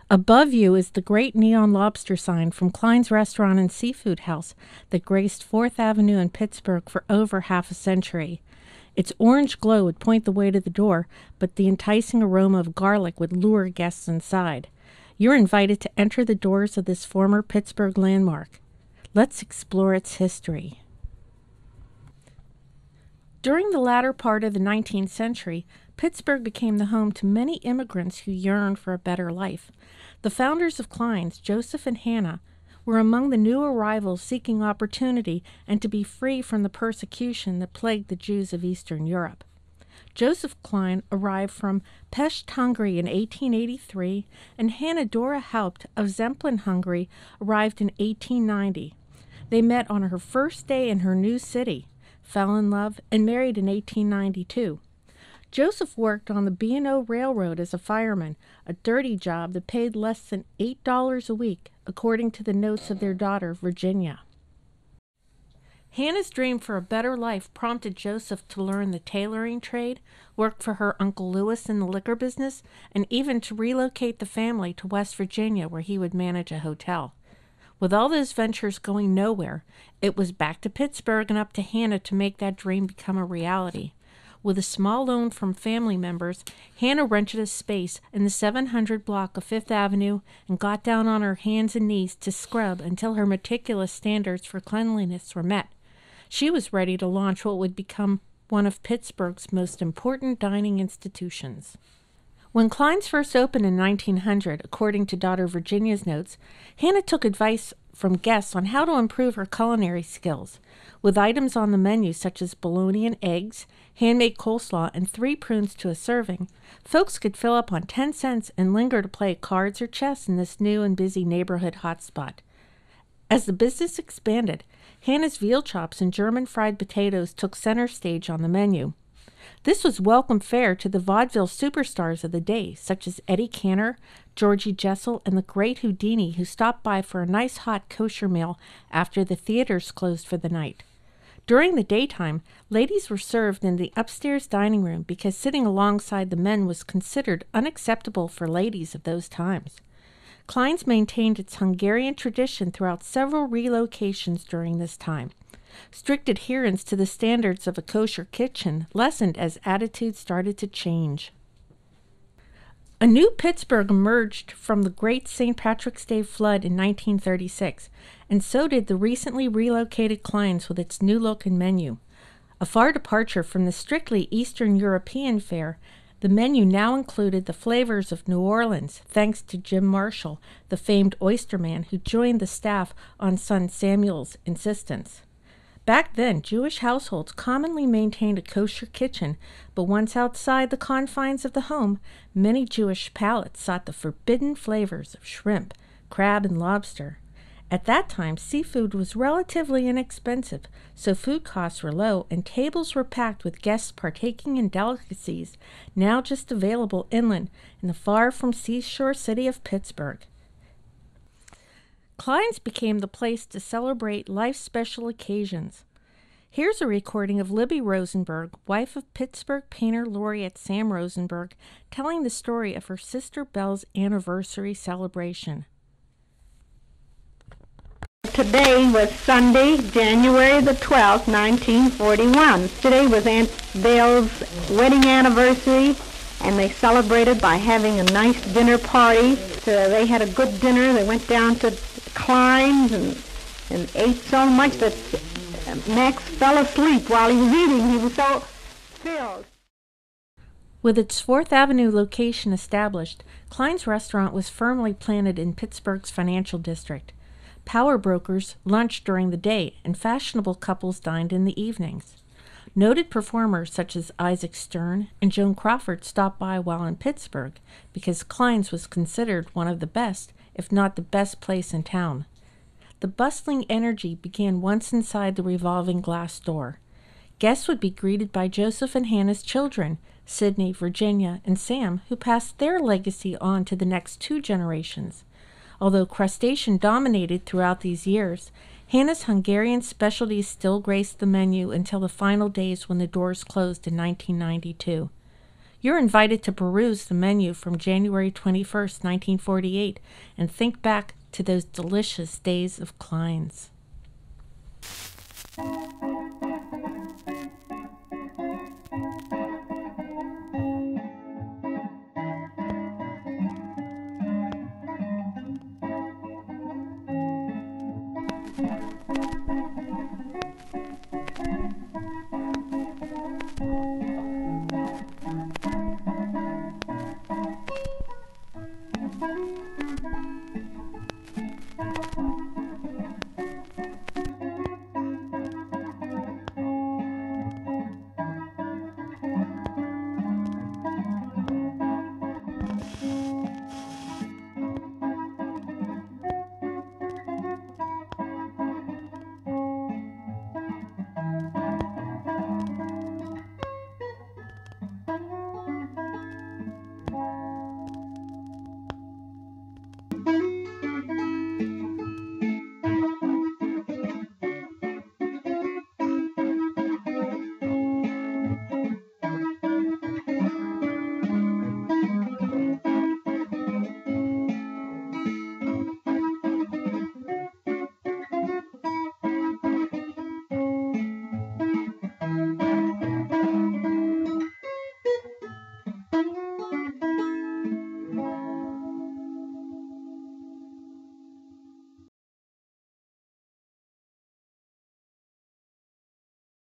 Above you is the great neon lobster sign from Kleins Restaurant and Seafood House that graced 4th Avenue in Pittsburgh for over half a century. Its orange glow would point the way to the door, but the enticing aroma of garlic would lure guests inside. You're invited to enter the doors of this former Pittsburgh landmark. Let's explore its history. During the latter part of the 19th century, Pittsburgh became the home to many immigrants who yearned for a better life. The founders of Kleins, Joseph and Hannah, were among the new arrivals seeking opportunity and to be free from the persecution that plagued the Jews of Eastern Europe. Joseph Klein arrived from Pest, Hungary in 1883, and Hannah Dora Haupt of Zemplin, Hungary, arrived in 1890. They met on her first day in her new city, fell in love, and married in 1892. Joseph worked on the B&O Railroad as a fireman, a dirty job that paid less than $8 a week, according to the notes of their daughter, Virginia. Hannah's dream for a better life prompted Joseph to learn the tailoring trade, work for her Uncle Lewis in the liquor business, and even to relocate the family to West Virginia, where he would manage a hotel. With all those ventures going nowhere, it was back to Pittsburgh and up to Hannah to make that dream become a reality. With a small loan from family members, Hannah rented a space in the 700 block of 5th Avenue and got down on her hands and knees to scrub until her meticulous standards for cleanliness were met. She was ready to launch what would become one of Pittsburgh's most important dining institutions. When Kleins first opened in 1900, according to daughter Virginia's notes, Hannah took advice from guests on how to improve her culinary skills. With items on the menu such as bologna and eggs, handmade coleslaw, and 3 prunes to a serving, folks could fill up on 10 cents and linger to play cards or chess in this new and busy neighborhood hotspot. As the business expanded, Hannah's veal chops and German fried potatoes took center stage on the menu. This was welcome fare to the vaudeville superstars of the day, such as Eddie Cantor, Georgie Jessel, and the great Houdini, who stopped by for a nice hot kosher meal after the theaters closed for the night. During the daytime, ladies were served in the upstairs dining room because sitting alongside the men was considered unacceptable for ladies of those times. Kleins maintained its Hungarian tradition throughout several relocations during this time. Strict adherence to the standards of a kosher kitchen lessened as attitudes started to change. A new Pittsburgh emerged from the great St. Patrick's Day flood in 1936, and so did the recently relocated Kleins with its new look and menu. A far departure from the strictly Eastern European fare, the menu now included the flavors of New Orleans, thanks to Jim Marshall, the famed oysterman who joined the staff on son Samuel's insistence. Back then, Jewish households commonly maintained a kosher kitchen, but once outside the confines of the home, many Jewish palates sought the forbidden flavors of shrimp, crab, and lobster. At that time, seafood was relatively inexpensive, so food costs were low, and tables were packed with guests partaking in delicacies now just available inland in the far-from-seashore city of Pittsburgh. Kleins became the place to celebrate life's special occasions. Here's a recording of Libby Rosenberg, wife of Pittsburgh painter laureate Sam Rosenberg, telling the story of her sister Belle's anniversary celebration. Today was Sunday, January the 12th, 1941. Today was Aunt Belle's wedding anniversary, and they celebrated by having a nice dinner party. So they had a good dinner. They went down to Kleins and ate so much that Max fell asleep while he was eating. He was so filled. With its 4th Avenue location established, Kleins Restaurant was firmly planted in Pittsburgh's financial district. Power brokers lunched during the day, and fashionable couples dined in the evenings. Noted performers such as Isaac Stern and Joan Crawford stopped by while in Pittsburgh because Kleins was considered one of the best, if not the best place in town. The bustling energy began once inside the revolving glass door. Guests would be greeted by Joseph and Hannah's children, Sidney, Virginia, and Sam, who passed their legacy on to the next 2 generations. Although crustacean dominated throughout these years, Hannah's Hungarian specialties still graced the menu until the final days when the doors closed in 1992. You're invited to peruse the menu from January 21st, 1948, and think back to those delicious days of Kleins.